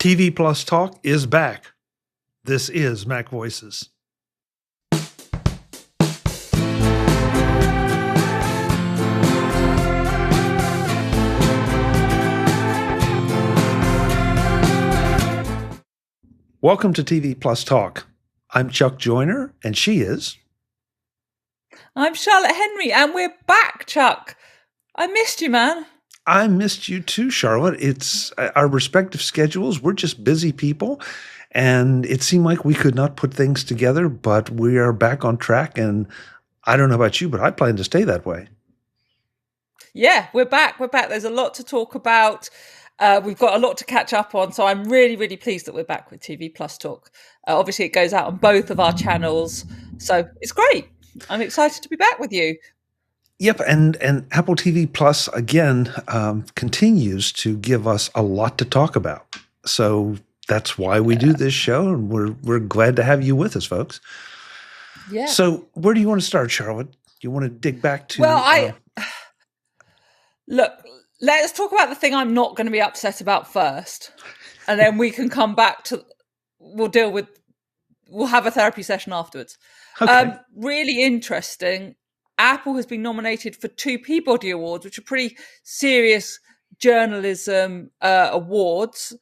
TV Plus Talk is back. This is MacVoices. Welcome to TV Plus Talk. I'm Chuck Joyner, and she is... I'm Charlotte Henry, and we're back, Chuck. I missed you, man. I missed you too, Charlotte. It's our respective schedules. We're just busy people, and it seemed like we could not put things together, but we are back on track, and I don't know about you, but I plan to stay that way. Yeah, we're back. We're back. There's a lot to talk about. We've got a lot to catch up on, so I'm really, really pleased that we're back with TV Plus Talk. Obviously, it goes out on both of our channels, so it's great. I'm excited to be back with you. Yep, and Apple TV Plus, again, continues to give us a lot to talk about. So that's why we do this show, and we're glad to have you with us, folks. Yeah. So where do you want to start, Charlotte? You want to dig back to... Well, look, let's talk about the thing I'm not going to be upset about first, and then we can come back to... We'll have a therapy session afterwards. Okay. Really interesting. Apple has been nominated for 2 Peabody Awards, which are pretty serious journalism awards.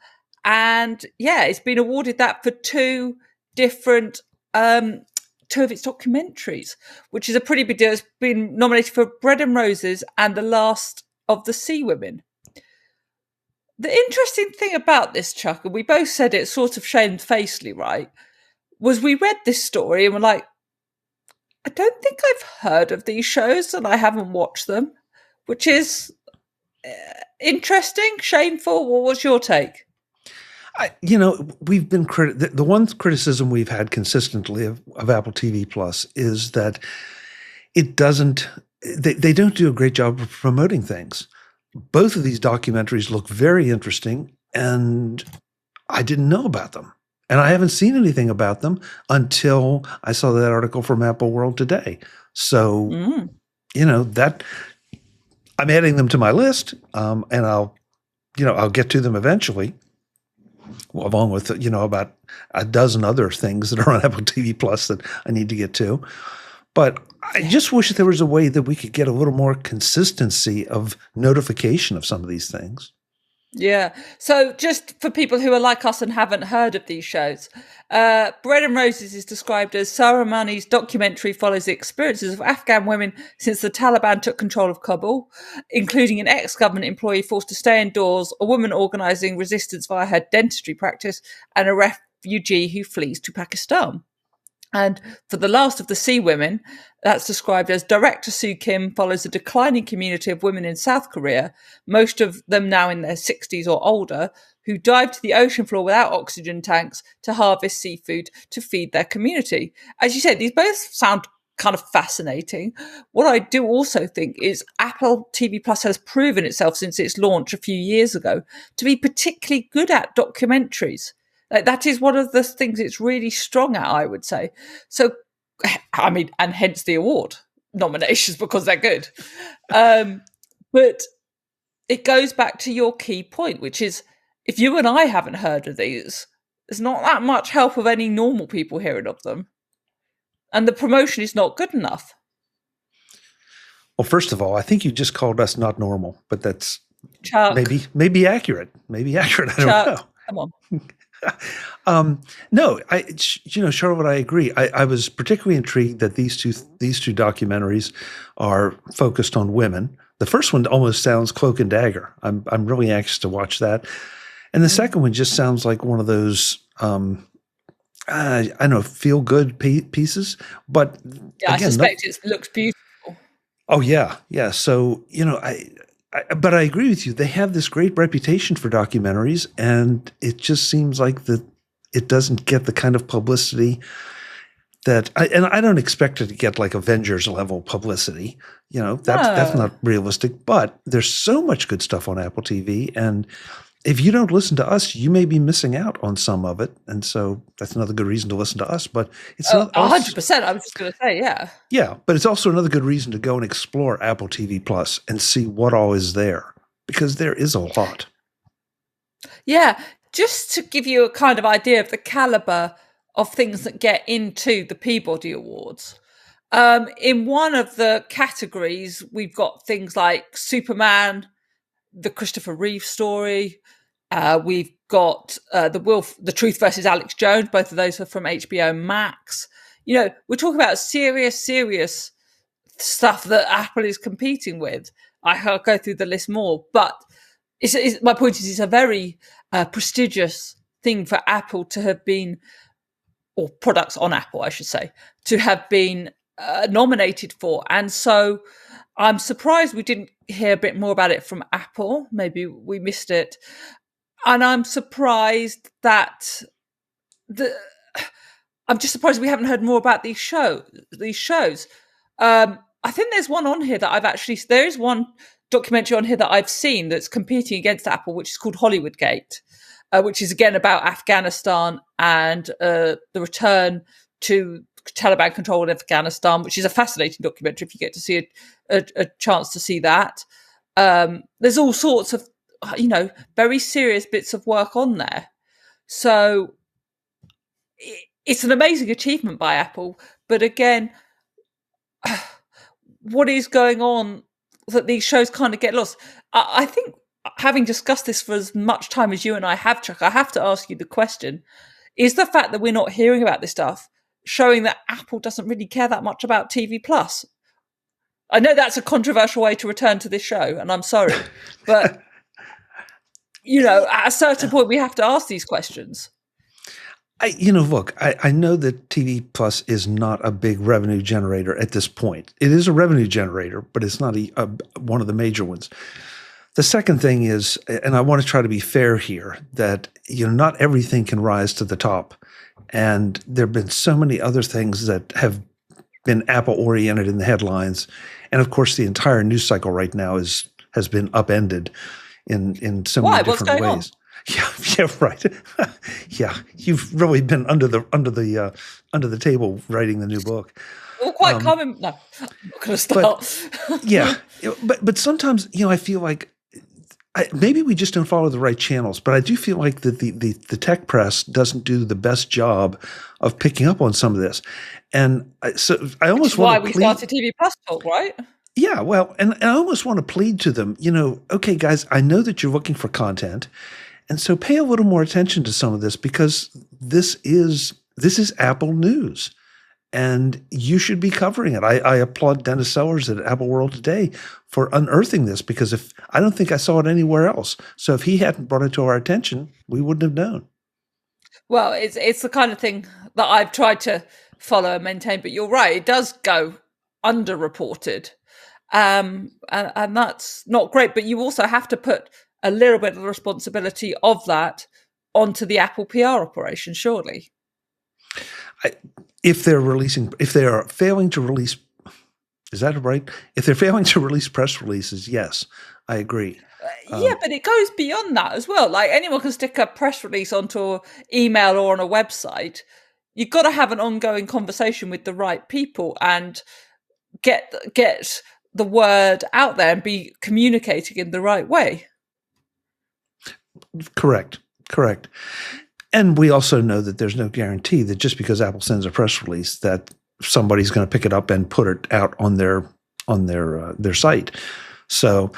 And yeah, it's been awarded that for 2 different, 2 of its documentaries, which is a pretty big deal. It's been nominated for Bread and Roses and The Last of the Sea Women. The interesting thing about this, Chuck, and we both said it sort of shamefacedly, right, was we read this story and we're like, I don't think I've heard of these shows and I haven't watched them, which is interesting, shameful. What was your take? We've been the one criticism we've had consistently of Apple TV Plus is that it doesn't, they don't do a great job of promoting things. Both of these documentaries look very interesting, and I didn't know about them. And I haven't seen anything about them until I saw that article from Apple World today. So, that I'm adding them to my list, and I'll get to them eventually, along with, about a dozen other things that are on Apple TV Plus that I need to get to. But I just wish there was a way that we could get a little more consistency of notification of some of these things. Yeah. So just for people who are like us and haven't heard of these shows, Bread and Roses is described as Saramani's documentary follows the experiences of Afghan women since the Taliban took control of Kabul, including an ex-government employee forced to stay indoors, a woman organising resistance via her dentistry practice, and a refugee who flees to Pakistan. And for The Last of the Sea Women, that's described as Director Soo Kim follows a declining community of women in South Korea, most of them now in their 60s or older, who dive to the ocean floor without oxygen tanks to harvest seafood to feed their community. As you said, these both sound kind of fascinating. What I do also think is Apple TV Plus has proven itself since its launch a few years ago to be particularly good at documentaries. Like, that is one of the things it's really strong at, I would say. So, I mean, and hence the award nominations, because they're good. But it goes back to your key point, which is if you and I haven't heard of these, there's not that much help of any normal people hearing of them. And the promotion is not good enough. Well, first of all, I think you just called us not normal, but that's Chuck, maybe accurate. Maybe accurate. I don't know. Come on. No, Charlotte, I agree. I was particularly intrigued that these two documentaries are focused on women. The first one almost sounds Cloak and Dagger. I'm really anxious to watch that. And the second one just sounds like one of those, I don't know, feel good pieces. But yeah, again, I suspect it looks beautiful. Oh yeah. Yeah. So, but I agree with you. They have this great reputation for documentaries, and it just seems like it doesn't get the kind of publicity that I don't expect it to get like Avengers level publicity. That's not realistic, but there's so much good stuff on Apple TV, and if you don't listen to us, you may be missing out on some of it. And so that's another good reason to listen to us, but it's 100%. I was just going to say, yeah. Yeah. But it's also another good reason to go and explore Apple TV Plus and see what all is there, because there is a lot. Yeah. just to give you a kind of idea of the caliber of things that get into the Peabody Awards. In one of the categories, we've got things like Superman, the Christopher Reeve story. We've got the Truth versus Alex Jones. Both of those are from HBO Max. We're talking about serious stuff that Apple is competing with. I'll go through the list more, but my point is, it's a very prestigious thing for Apple to have been, or products on Apple, I should say, to have been nominated for. And so I'm surprised we didn't hear a bit more about it from Apple. Maybe we missed it. And I'm surprised that I'm just surprised we haven't heard more about these shows. I think there's one on here that there is one documentary on here that I've seen that's competing against Apple, which is called Hollywood Gate, which is again about Afghanistan and the return to Taliban control in Afghanistan, which is a fascinating documentary if you get to see a chance to see that. There's all sorts of, very serious bits of work on there. So it's an amazing achievement by Apple. But again, what is going on that these shows kind of get lost? I think, having discussed this for as much time as you and I have, Chuck, I have to ask you the question, is the fact that we're not hearing about this stuff showing that Apple doesn't really care that much about TV Plus? I know that's a controversial way to return to this show, and I'm sorry, but at a certain point we have to ask these questions. Look, I know that TV Plus is not a big revenue generator at this point. It is a revenue generator, but it's not one of the major ones. The second thing is, and I want to try to be fair here, that not everything can rise to the top. And there have been so many other things that have been Apple-oriented in the headlines. And of course, the entire news cycle right now has been upended in so many different ways. Yeah, right. Yeah, you've really been under the table writing the new book. Well, quite common. No, I'm not going to start. But sometimes I feel like maybe we just don't follow the right channels. But I do feel like that the tech press doesn't do the best job of picking up on some of this, and so I almost want to. Why we started TV Plus Talk, right? Yeah, well, and I almost want to plead to them. Okay, guys, I know that you're looking for content. And so pay a little more attention to some of this, because this is Apple news, and you should be covering it. I applaud Dennis Sellers at Apple World Today for unearthing this, because I don't think I saw it anywhere else. So if he hadn't brought it to our attention, we wouldn't have known. Well, it's the kind of thing that I've tried to follow and maintain. But you're right; it does go underreported, and that's not great. But you also have to put a little bit of the responsibility of that onto the Apple PR operation, surely. If they are failing to release, is that right? If they're failing to release press releases, yes, I agree. Yeah, but it goes beyond that as well. Like, anyone can stick a press release onto an email or on a website. You've got to have an ongoing conversation with the right people and get the word out there and be communicating in the right way. Correct. And we also know that there's no guarantee that just because Apple sends a press release that somebody's going to pick it up and put it out on their site. So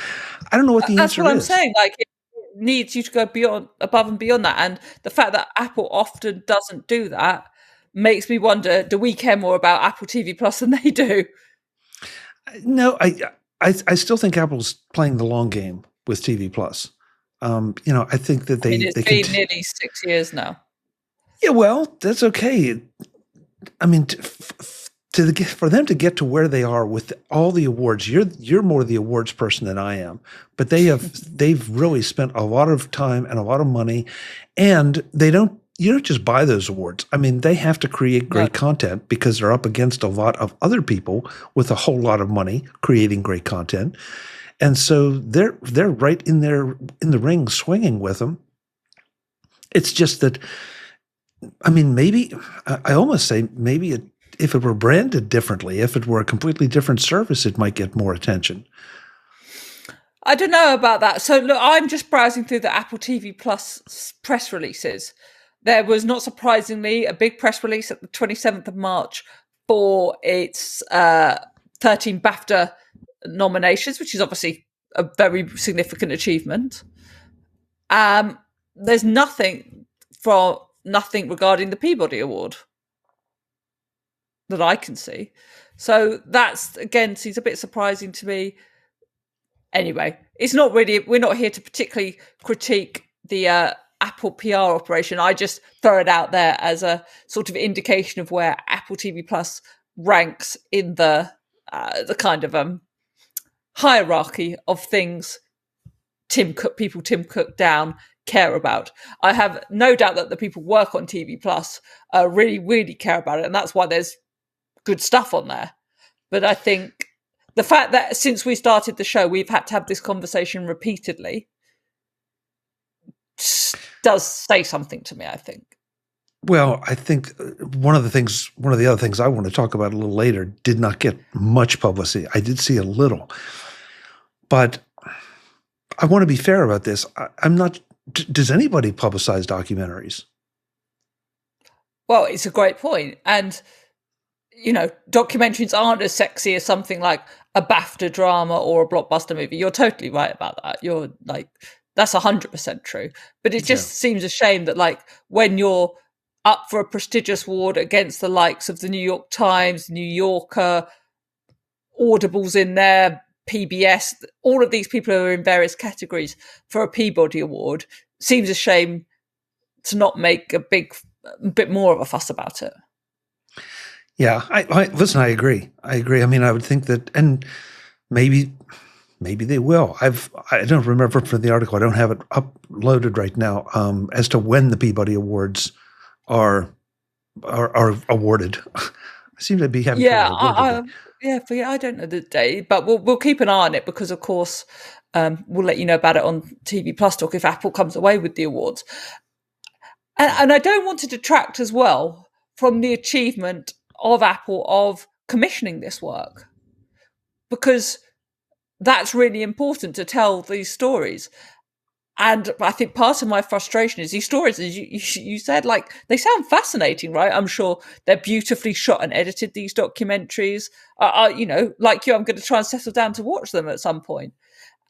I don't know what the answer is. That's what I'm saying. Like, it needs you to go above and beyond that. And the fact that Apple often doesn't do that makes me wonder, do we care more about Apple TV Plus than they do? No, I still think Apple's playing the long game with TV Plus. I think that it's been nearly 6 years now. Yeah, well, that's okay. I mean, for them to get to where they are with all the awards, you're more the awards person than I am. But they've really spent a lot of time and a lot of money, and you don't just buy those awards. I mean, they have to create great content, because they're up against a lot of other people with a whole lot of money creating great content. And so they're right in the ring swinging with them. It's just that, I mean, maybe I almost say maybe if it were branded differently, if it were a completely different service, it might get more attention. I don't know about that. So look, I'm just browsing through the Apple TV Plus press releases. There was, not surprisingly, a big press release at the 27th of March for its 13 BAFTA nominations, which is obviously a very significant achievement. There's nothing regarding the Peabody Award that I can see. So that's, again, seems a bit surprising to me. Anyway, it's not really, we're not here to particularly critique the Apple PR operation. I just throw it out there as a sort of indication of where Apple TV Plus ranks in the kind of hierarchy of things Tim Cook down care about. I have no doubt that the people who work on TV Plus really, really care about it, and that's why there's good stuff on there. But I think the fact that since we started the show, we've had to have this conversation repeatedly does say something to me, I think. Well, I think one of the other things I want to talk about a little later did not get much publicity. I did see a little, but I want to be fair about this. I'm not. Does anybody publicize documentaries? Well, it's a great point. And, you know, documentaries aren't as sexy as something like a BAFTA drama or a blockbuster movie. You're totally right about that. You're like, that's 100% true. But it just seems a shame that, like, when you're up for a prestigious award against the likes of the New York Times, New Yorker, Audible's in there, PBS, all of these people who are in various categories for a Peabody Award, seems a shame to not make a bit more of a fuss about it. Yeah, listen, I agree. I mean, I would think that, and maybe they will. I don't remember from the article. I don't have it uploaded right now as to when the Peabody Awards are awarded. I seem to be having trouble. I don't know the day, but we'll keep an eye on it because, of course, we'll let you know about it on TV Plus Talk if Apple comes away with the awards. And I don't want to detract as well from the achievement of Apple of commissioning this work, because that's really important to tell these stories. And I think part of my frustration is these stories, as you said, like, they sound fascinating, right? I'm sure they're beautifully shot and edited, these documentaries. You know, like you, I'm going to try and settle down to watch them at some point.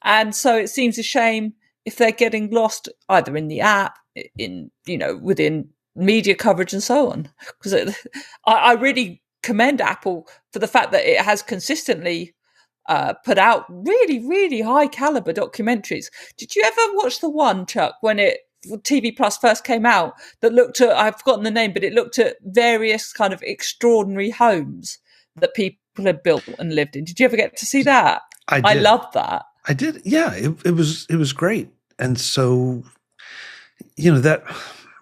And so it seems a shame if they're getting lost either in the app, within media coverage and so on. Because I really commend Apple for the fact that it has consistently put out really, really high caliber documentaries. Did you ever watch the one, Chuck, when TV Plus first came out, that looked at, I've forgotten the name, but it looked at various kind of extraordinary homes that people had built and lived in? Did you ever get to see that? I loved that. I did. Yeah, it was great. And so, you know, that,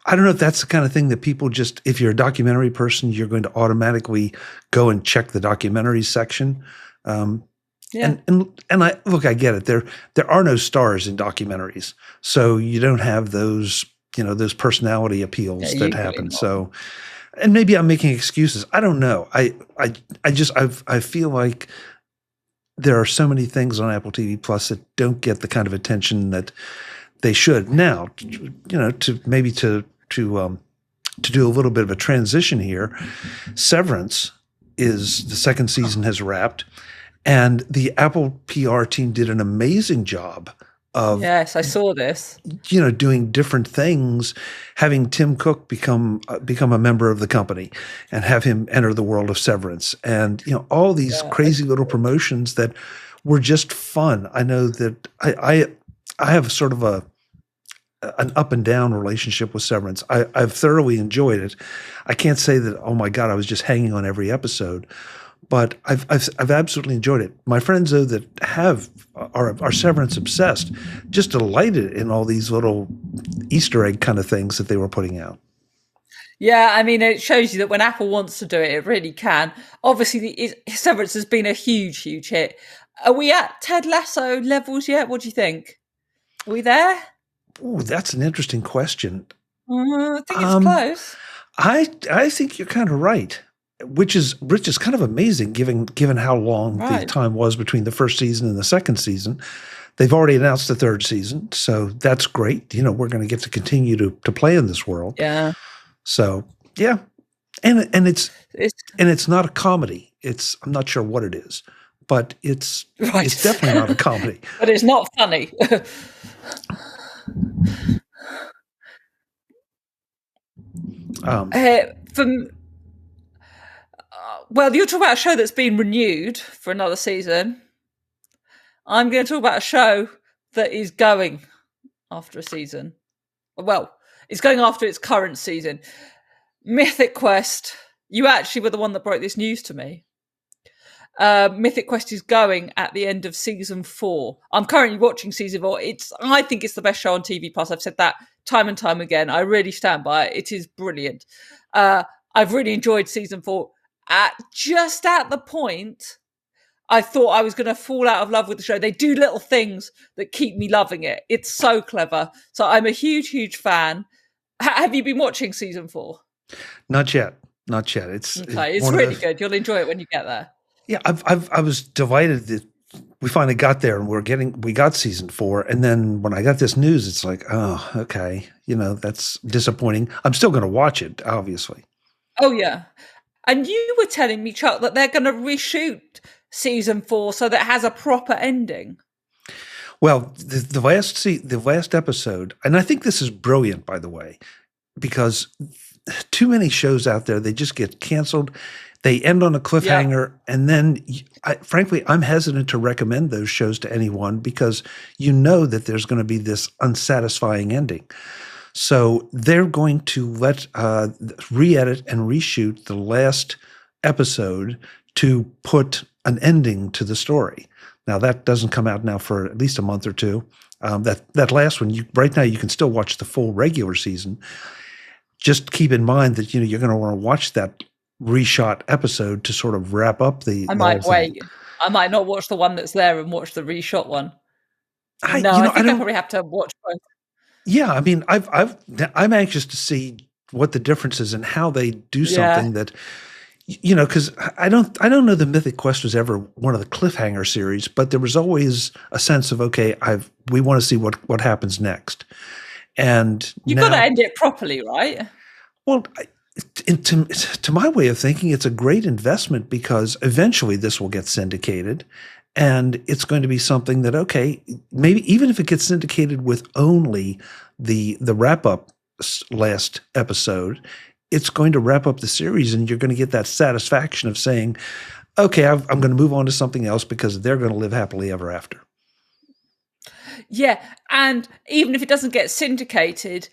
I don't know if that's the kind of thing that people just, if you're a documentary person, you're going to automatically go and check the documentaries section. Yeah. And I get it. There are no stars in documentaries, so you don't have those, those personality appeals that happen. So, and maybe I'm making excuses. I don't know. I feel like there are so many things on Apple TV Plus that don't get the kind of attention that they should. Now, to do a little bit of a transition here, Severance is, the second season has wrapped. And the Apple PR team did an amazing job of, yes, I saw this, doing different things, having Tim Cook become a member of the company and have him enter the world of Severance, and all these crazy little promotions that were just fun. I know that I have sort of an up and down relationship with Severance. I've thoroughly enjoyed it. I can't say that, oh my God, I was just hanging on every episode. But I've absolutely enjoyed it. My friends, though, that are Severance obsessed, just delighted in all these little Easter egg kind of things that they were putting out. Yeah, I mean, it shows you that when Apple wants to do it, it really can. Obviously, Severance has been a huge, huge hit. Are we at Ted Lasso levels yet? What do you think? Are we there? Oh, that's an interesting question. I think it's close. I think you're kind of right. Which is kind of amazing, given how long the time was between the first season and the second season. They've already announced the third season, so that's great. We're going to get to continue to play in this world. Yeah. So yeah, and it's not a comedy. I'm not sure what it is, but it's definitely not a comedy. But it's not funny. Well, you're talking about a show that's been renewed for another season. I'm going to talk about a show that is going after a season. Well, it's going after its current season. Mythic Quest. You actually were the one that broke this news to me. Mythic Quest is going at the end of season 4. I'm currently watching season 4. I think it's the best show on TV Plus. I've said that time and time again. I really stand by it. It is brilliant. I've really enjoyed season 4. Just at the point I thought I was going to fall out of love with the show. They do little things that keep me loving it. It's so clever. So I'm a huge, huge fan. Have you been watching season 4? Not yet. It's really good. You'll enjoy it when you get there. Yeah, I was delighted that we finally got there and we got season 4. And then when I got this news, it's like, oh, okay, that's disappointing. I'm still going to watch it, obviously. Oh yeah, and you were telling me, Chuck, that they're going to reshoot season 4 so that it has a proper ending. Well, the last episode, and I think this is brilliant, by the way, because too many shows out there, they just get canceled. They end on a cliffhanger, and then, frankly, I'm hesitant to recommend those shows to anyone because that there's going to be this unsatisfying ending. So they're going to re-edit and reshoot the last episode to put an ending to the story. Now, that doesn't come out now for at least a month or two. That last one, right now, you can still watch the full regular season. Just keep in mind that you're going to want to watch that reshot episode to sort of wrap up the. I might wait. I might not watch the one that's there and watch the reshot one. I think I probably have to watch both. Yeah, I mean, I'm anxious to see what the difference is and how they do something that, because I don't know the Mythic Quest was ever one of the cliffhanger series, but there was always a sense of, okay, we want to see what happens next. And you've got to end it properly, right? Well, to my way of thinking, it's a great investment because eventually this will get syndicated. And it's going to be something that, okay, maybe even if it gets syndicated with only the wrap-up last episode, it's going to wrap up the series and you're going to get that satisfaction of saying, okay, I'm going to move on to something else because they're going to live happily ever after. Yeah, and even if it doesn't get syndicated,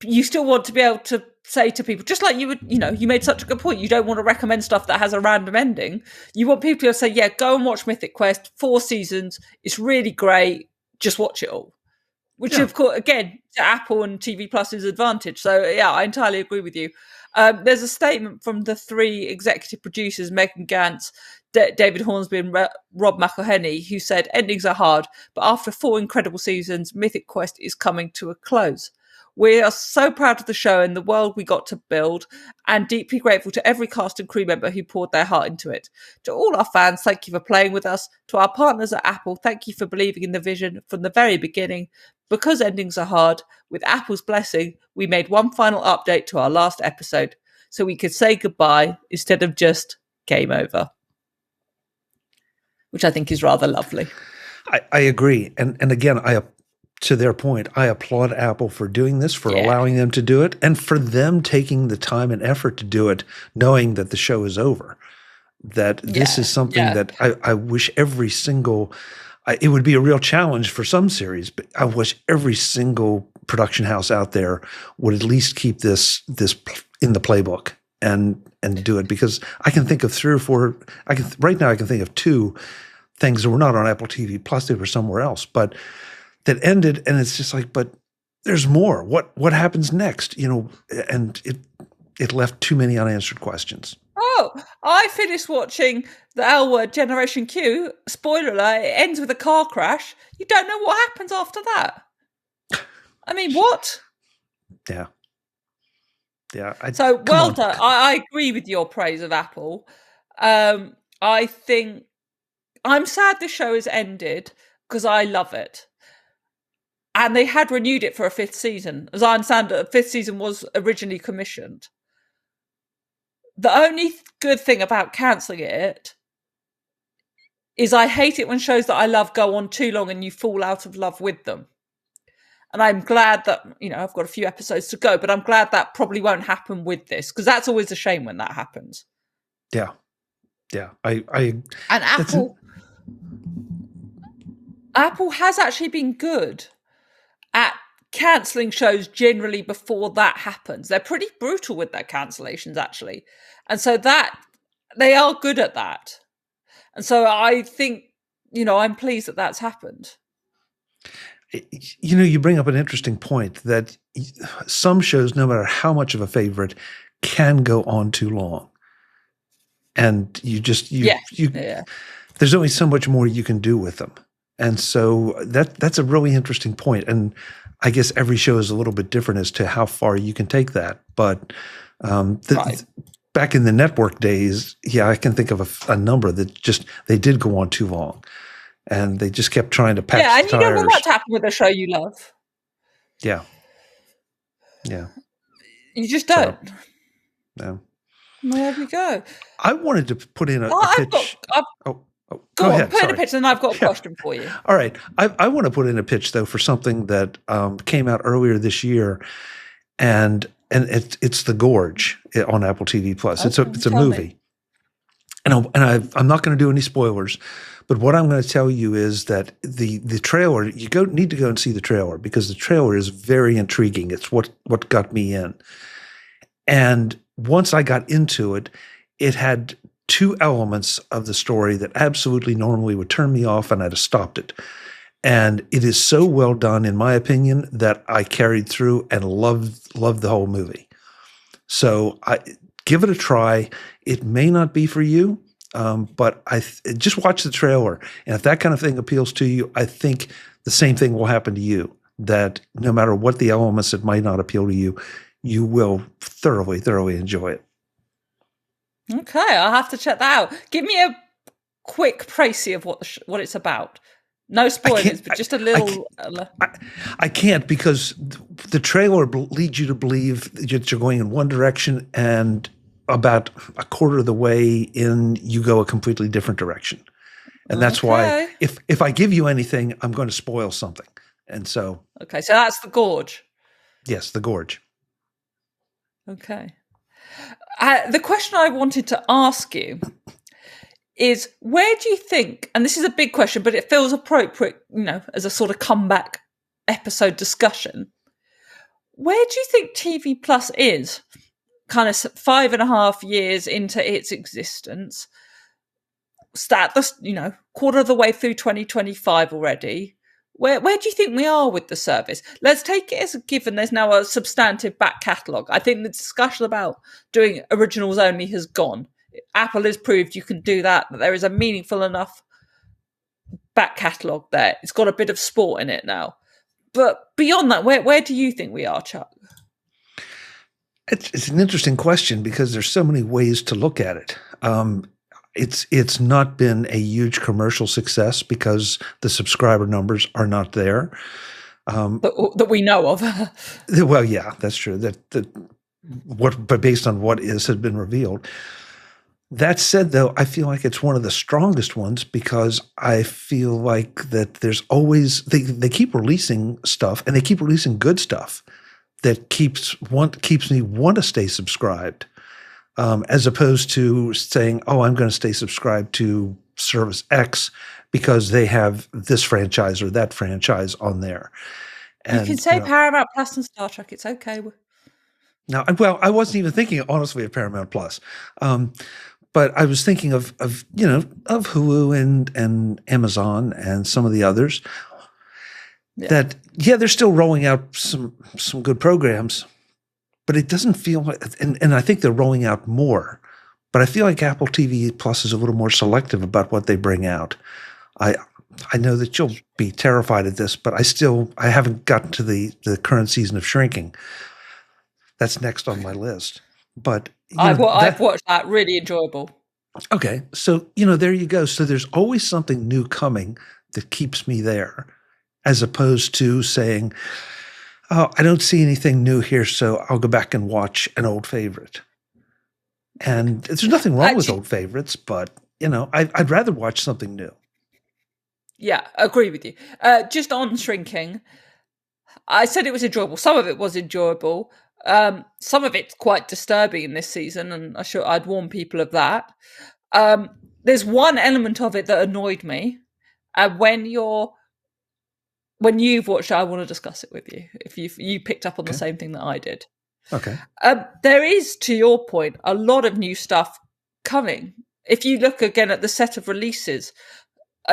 you still want to be able to say to people, just like you would, you made such a good point. You don't want to recommend stuff that has a random ending. You want people to say, yeah, go and watch Mythic Quest, 4 seasons. It's really great. Just watch it all. Which, of course, again, to Apple and TV Plus's advantage. So, yeah, I entirely agree with you. There's a statement from the 3 executive producers, Megan Gantz, David Hornsby and Rob McElhenney, who said, endings are hard, but after 4 incredible seasons, Mythic Quest is coming to a close. We are so proud of the show and the world we got to build, and deeply grateful to every cast and crew member who poured their heart into it. To all our fans, thank you for playing with us. To our partners at Apple, thank you for believing in the vision from the very beginning. Because endings are hard, with Apple's blessing, we made one final update to our last episode, so we could say goodbye instead of just game over. Which I think is rather lovely. I agree. And again, to their point, I applaud Apple for doing this, for allowing them to do it, and for them taking the time and effort to do it, knowing that the show is over. That this is something that I wish every single it would be a real challenge for some series, but I wish every single production house out there would at least keep this in the playbook and do it, because I can think of 3 or 4. Right now I can think of 2 things that were not on Apple TV Plus; they were somewhere else, but that ended, and it's just like, but there's more. What happens next? And it left too many unanswered questions. Oh, I finished watching the L Word Generation Q. Spoiler alert, it ends with a car crash. You don't know what happens after that. I mean, what? Yeah. So well done. I agree with your praise of Apple. I think I'm sad the show has ended, because I love it. And they had renewed it for a 5th season. As I understand it, a 5th season was originally commissioned. The only good thing about cancelling it is I hate it when shows that I love go on too long and you fall out of love with them. And I'm glad that, I've got a few episodes to go, but I'm glad that probably won't happen with this, because that's always a shame when that happens. Yeah. Yeah. And Apple has actually been good at cancelling shows generally before that happens. They're pretty brutal with their cancellations, actually. And so that they are good at that. And so I think, I'm pleased that that's happened. You bring up an interesting point that some shows, no matter how much of a favorite, can go on too long. And there's only so much more you can do with them. And so that's a really interesting point. And I guess every show is a little bit different as to how far you can take that. But back in the network days, I can think of a number that they did go on too long. And they just kept trying to patch the tires. You don't want that to happen with a show you love. Yeah. Yeah. You just don't. So, no. Well, there we go. I wanted to put in a pitch. Go ahead. Put in a pitch, and I've got a question for you. All right. I want to put in a pitch, though, for something that came out earlier this year, and it's The Gorge on Apple TV Plus. Okay, it's a movie. And I'm not going to do any spoilers, but what I'm going to tell you is that the trailer, need to go and see the trailer, because the trailer is very intriguing. It's what got me in. And once I got into it, it had 2 elements of the story that absolutely normally would turn me off, and I'd have stopped it. And it is so well done, in my opinion, that I carried through and loved the whole movie. So give it a try. It may not be for you, but just watch the trailer. And if that kind of thing appeals to you, I think the same thing will happen to you, that no matter what the elements that might not appeal to you, you will thoroughly, thoroughly enjoy it. Okay, I'll have to check that out. Give me a quick précis of what it's about. No spoilers, but just a little. I can't, because the trailer leads you to believe that you're going in one direction, and about a quarter of the way in, you go a completely different direction. And that's why if I give you anything, I'm going to spoil something. And so. Okay, so that's The Gorge. Yes, The Gorge. Okay. The question I wanted to ask you is, where do you think, and this is a big question, but it feels appropriate, as a sort of comeback episode discussion, where do you think TV Plus is, kind of 5.5 years into its existence, quarter of the way through 2025 already? Where do you think we are with the service? Let's take it as a given there's now a substantive back catalogue. I think the discussion about doing originals only has gone. Apple has proved you can do that there is a meaningful enough back catalogue there. It's got a bit of sport in it now. But beyond that, where do you think we are, Chuck? It's an interesting question, because there's so many ways to look at it. It's not been a huge commercial success because the subscriber numbers are not there. That we know of. Well, yeah, that's true. But based on what has been revealed. That said, though, I feel like it's one of the strongest ones, because I feel like that there's always they keep releasing stuff, and they keep releasing good stuff that keeps me want to stay subscribed. As opposed to saying, I'm going to stay subscribed to service X because they have this franchise or that franchise on there. And, you can say Paramount Plus and Star Trek. It's okay. Now, well, I wasn't even thinking, honestly, of Paramount Plus. But I was thinking of Hulu and Amazon and some of the others. Yeah. That, they're still rolling out some good programs. But it doesn't feel like, and I think they're rolling out more, but I feel like Apple TV Plus is a little more selective about what they bring out. I know that you'll be terrified at this, but I haven't gotten to the current season of Shrinking. That's next on my list. But I've watched that, really enjoyable. Okay, so there you go. So there's always something new coming that keeps me there, as opposed to saying, oh, I don't see anything new here, so I'll go back and watch an old favorite. And there's nothing wrong with old favorites, but, I'd rather watch something new. Yeah, agree with you. Just on Shrinking, I said it was enjoyable. Some of it was enjoyable. Some of it's quite disturbing in this season, and I'd warn people of that. There's one element of it that annoyed me. When you've watched it, I want to discuss it with you. If you picked up on the same thing that I did. Okay. There is, to your point, a lot of new stuff coming. If you look again at the set of releases,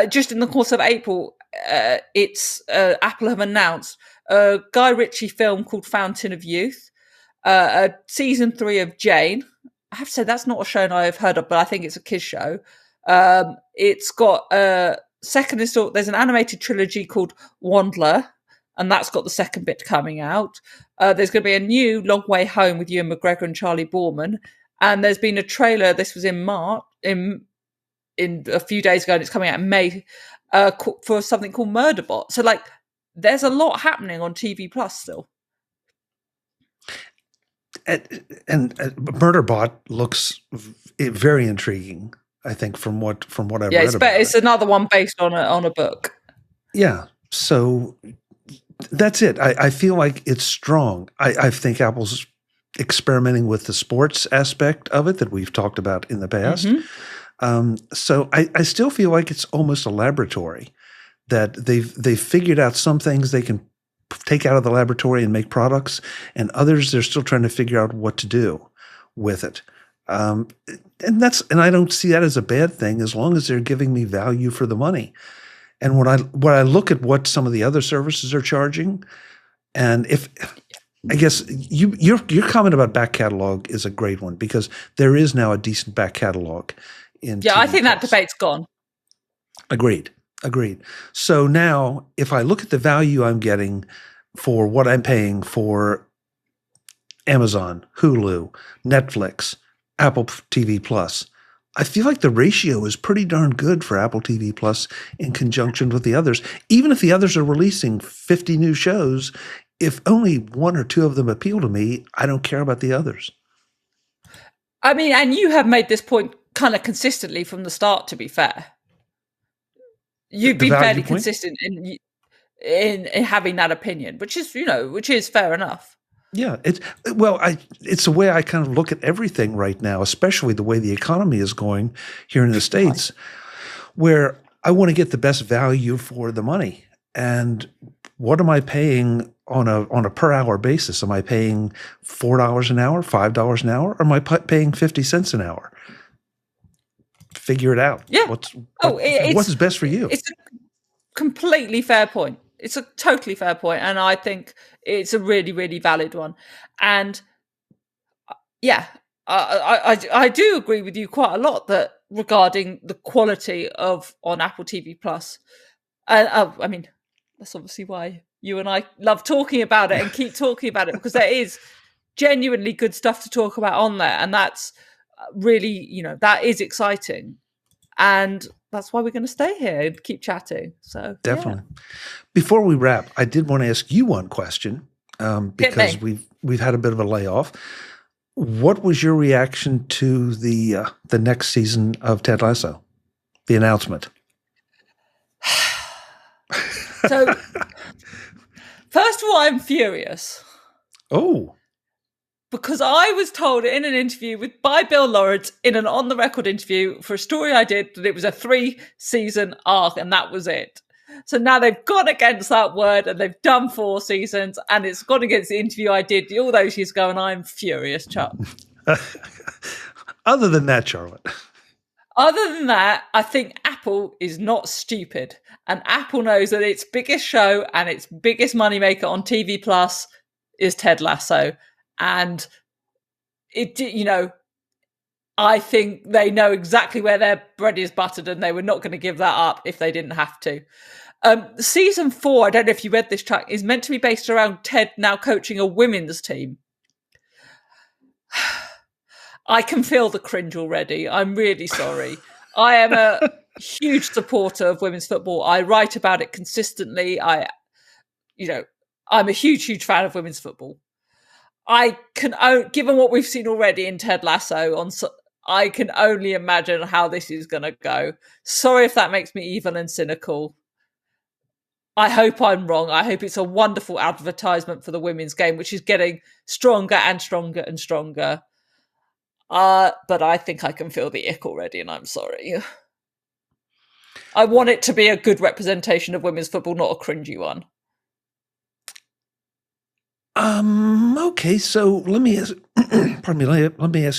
just in the course of April, Apple have announced a Guy Ritchie film called Fountain of Youth, season 3 of Jane. I have to say that's not a show I've heard of, but I think it's a kids show. It's got a second install. There's an animated trilogy called Wandler, and that's got the second bit coming out. There's going to be a new Long Way Home with Ewan McGregor and Charlie Boorman, and there's been a trailer. This was in March, in a few days ago, and it's coming out in May for something called Murderbot. So, there's a lot happening on TV Plus still. And Murderbot looks very intriguing, I think, from what I've read about it's another one based on a book. Yeah, so that's it. I feel like it's strong. I think Apple's experimenting with the sports aspect of it that we've talked about in the past. Mm-hmm. So I still feel like it's almost a laboratory, that they've figured out some things they can take out of the laboratory and make products, and others they're still trying to figure out what to do with it. And I don't see that as a bad thing, as long as they're giving me value for the money. And when I look at what some of the other services are charging, and I guess your comment about back catalog is a great one, because there is now a decent back catalog in TV I think Plus. that debate's gone. Agreed. So now, if I look at the value I'm getting for what I'm paying for Amazon, Hulu, Netflix, Apple TV Plus, I feel like the ratio is pretty darn good for Apple TV Plus in conjunction with the others. Even if the others are releasing 50 new shows, if only one or two of them appeal to me, I don't care about the others. I mean, and you have made this point kind of consistently from the start, to be fair. You've been fairly consistent in having that opinion, which is fair enough. Yeah, it's the way I kind of look at everything right now, especially the way the economy is going here in the States, where I want to get the best value for the money. And what am I paying on a per hour basis? Am I paying $4 an hour, $5 an hour, or am I paying 50 cents an hour? Figure it out. Yeah. What's best for you? It's a completely fair point. It's a totally fair point, and I think it's a really, really valid one. And I do agree with you quite a lot that regarding the quality on Apple TV Plus. I mean, that's obviously why you and I love talking about it and keep talking about it, because there is genuinely good stuff to talk about on there, and that's really, that is exciting, and that's why we're going to stay here and keep chatting. So definitely. Yeah. Before we wrap, I did want to ask you one question, because we've had a bit of a layoff. What was your reaction to the next season of Ted Lasso, the announcement? So, first of all, I'm furious. Oh. Because I was told in an interview by Bill Lawrence, in an on-the-record interview for a story I did, that it was a 3-season arc, and that was it. So now they've gone against that word, and they've done 4 seasons, and it's gone against the interview I did all those years ago, and I'm furious, Chuck. Other than that, Charlotte. Other than that, I think Apple is not stupid, and Apple knows that its biggest show and its biggest moneymaker on TV Plus is Ted Lasso. And I think they know exactly where their bread is buttered, and they were not going to give that up if they didn't have to. Season 4, I don't know if you read this, track, is meant to be based around Ted now coaching a women's team. I can feel the cringe already. I'm really sorry. I am a huge supporter of women's football. I write about it consistently. I'm a huge fan of women's football. I can, given what we've seen already in Ted Lasso, I can only imagine how this is going to go. Sorry if that makes me evil and cynical. I hope I'm wrong. I hope it's a wonderful advertisement for the women's game, which is getting stronger and stronger and stronger. But I think I can feel the ick already, and I'm sorry. I want it to be a good representation of women's football, not a cringy one. Okay, so let me ask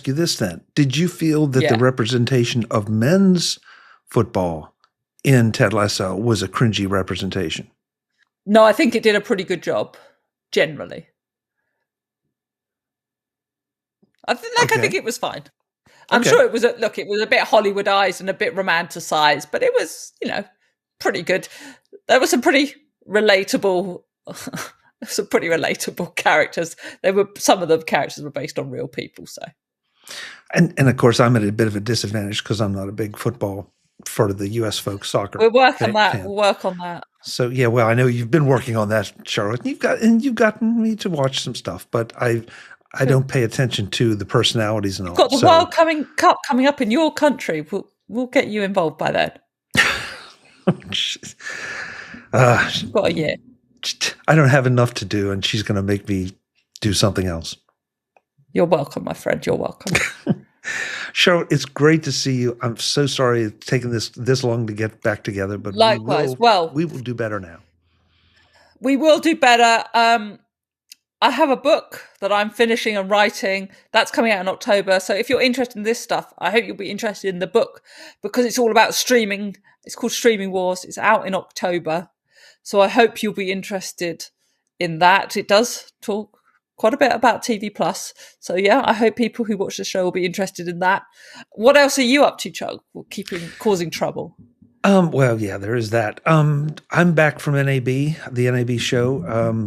you this then. Did you feel that the representation of men's football in Ted Lasso was a cringy representation? No, I think it did a pretty good job, generally. I think it was fine. I'm sure it was it was a bit Hollywoodized and a bit romanticized, but it was, pretty good. There were some pretty relatable characters. Some of the characters were based on real people, so. And of course I'm at a bit of a disadvantage because I'm not a big football for the US folk soccer. We'll work on that. We'll work on that. So yeah, well, I know you've been working on that, Charlotte. You've gotten me to watch some stuff, but I don't pay attention to the personalities and all. You've got the World Cup coming up in your country. We'll get you involved by then. You've got a year. I don't have enough to do, and she's going to make me do something else. You're welcome, my friend. You're welcome. Charlotte, it's great to see you. I'm so sorry it's taken this long to get back together, but likewise. We will do better now. We will do better. I have a book that I'm finishing and writing. That's coming out in October. So if you're interested in this stuff, I hope you'll be interested in the book because it's all about streaming. It's called Streaming Wars. It's out in October. So I hope you'll be interested in that. It does talk quite a bit about TV Plus. So yeah, I hope people who watch the show will be interested in that. What else are you up to, Chuck? Causing trouble? Well, yeah, there is that. I'm back from NAB, the NAB show,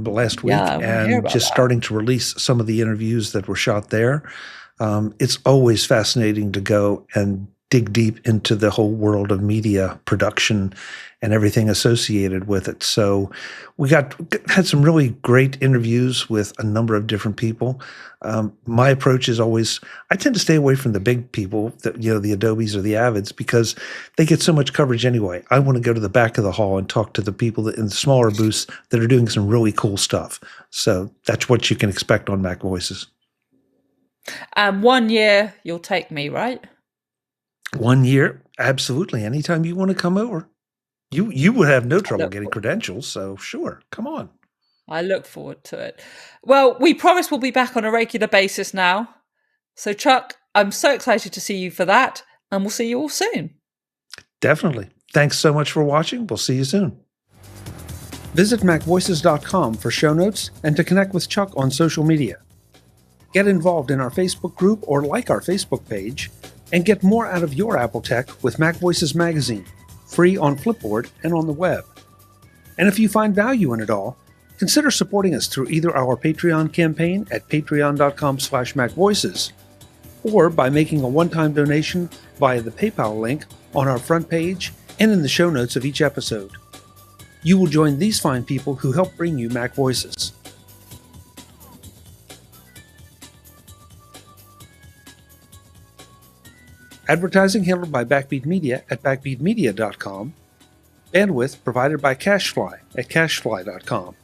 last week, and just starting to release some of the interviews that were shot there. It's always fascinating to go and dig deep into the whole world of media production and everything associated with it. So we had some really great interviews with a number of different people. My approach is always, I tend to stay away from the big people, the Adobes or the Avids, because they get so much coverage anyway. I want to go to the back of the hall and talk to the people in the smaller booths that are doing some really cool stuff. So that's what you can expect on MacVoices. 1 year you'll take me, right? 1 year, absolutely. Anytime you want to come over. You would have no trouble getting credentials, so sure, come on. I look forward to it. Well, we promise we'll be back on a regular basis now. So, Chuck, I'm so excited to see you for that, and we'll see you all soon. Definitely. Thanks so much for watching. We'll see you soon. Visit MacVoices.com for show notes and to connect with Chuck on social media. Get involved in our Facebook group or like our Facebook page, and get more out of your Apple tech with MacVoices Magazine, free on Flipboard and on the web. And if you find value in it all, consider supporting us through either our Patreon campaign at patreon.com/MacVoices or by making a one-time donation via the PayPal link on our front page and in the show notes of each episode. You will join these fine people who help bring you MacVoices. Advertising handled by Backbeat Media at backbeatmedia.com. Bandwidth provided by CashFly at cashfly.com.